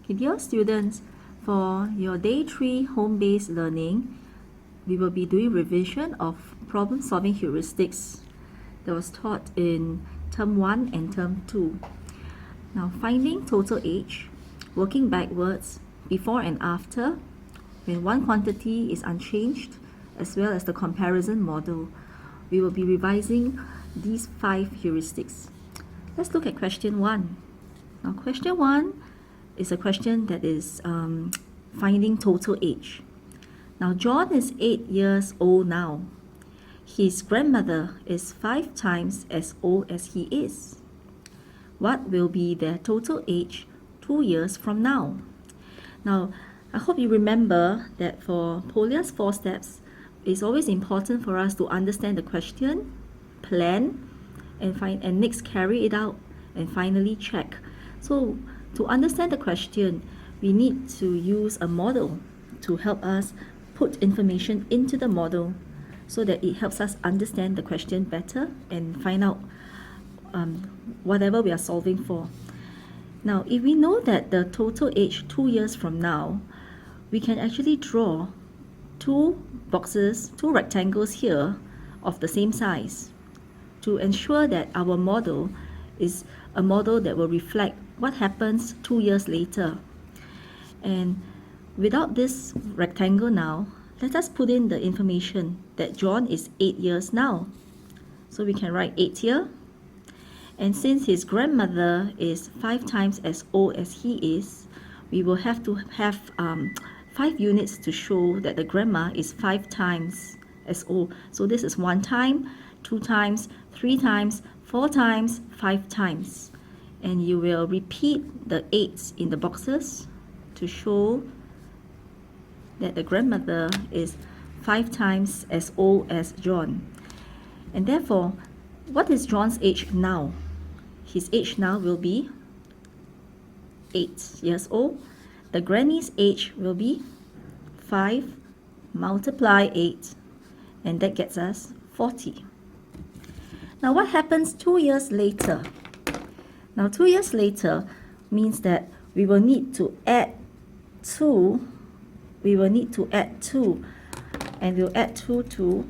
Okay, dear students, for your day 3 home-based learning, we will be doing revision of problem-solving heuristics that was taught in term 1 and term 2. Now, finding total age, working backwards, before and after, when one quantity is unchanged, as well as the comparison model. We will be revising these 5 heuristics. Let's look at question 1. Now, question 1 is a question that is finding total age. Now, John is 8 years old now. His grandmother is 5 times as old as he is. What will be their total age 2 years from now? Now, I hope you remember that for Polya's 4 steps, it's always important for us to understand the question, plan, and next carry it out, and finally check. So, to understand the question, we need to use a model to help us put information into the model so that it helps us understand the question better and find out whatever we are solving for. Now, if we know that the total age 2 years from now, we can actually draw 2 boxes, 2 rectangles here of the same size to ensure that our model is a model that will reflect what happens 2 years later. And without this rectangle now, let us put in the information that John is 8 years now. So we can write 8 here. And since his grandmother is 5 times as old as he is, we will have to have 5 units to show that the grandma is 5 times as old. So this is 1 time, 2 times, 3 times, 4 times, 5 times. And you will repeat the 8s in the boxes to show that the grandmother is 5 times as old as John. And therefore, what is John's age now? His age now will be 8 years old. The granny's age will be 5 multiply 8, and that gets us 40. Now, what happens 2 years later? Now, 2 years later means that we will need to add 2. We will need to add 2, and we'll add 2 to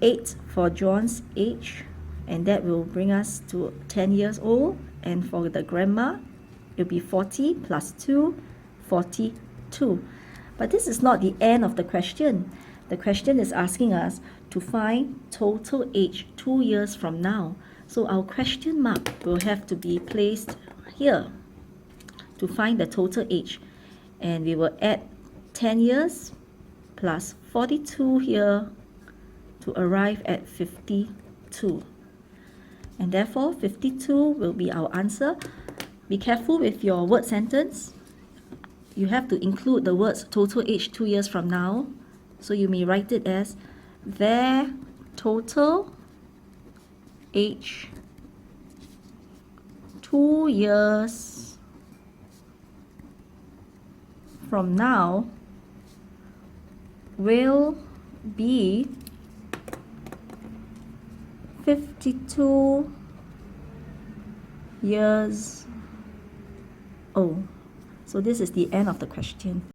8 for John's age, and that will bring us to 10 years old. And for the grandma, it'll be 40 plus 2, 42. But this is not the end of the question. The question is asking us to find total age 2 years from now. So our question mark will have to be placed here to find the total age. And we will add 10 years plus 42 here to arrive at 52. And therefore, 52 will be our answer. Be careful with your word sentence. You have to include the words total age 2 years from now. So you may write it as their total age 2 years from now will be 52 years old. So this is the end of the question.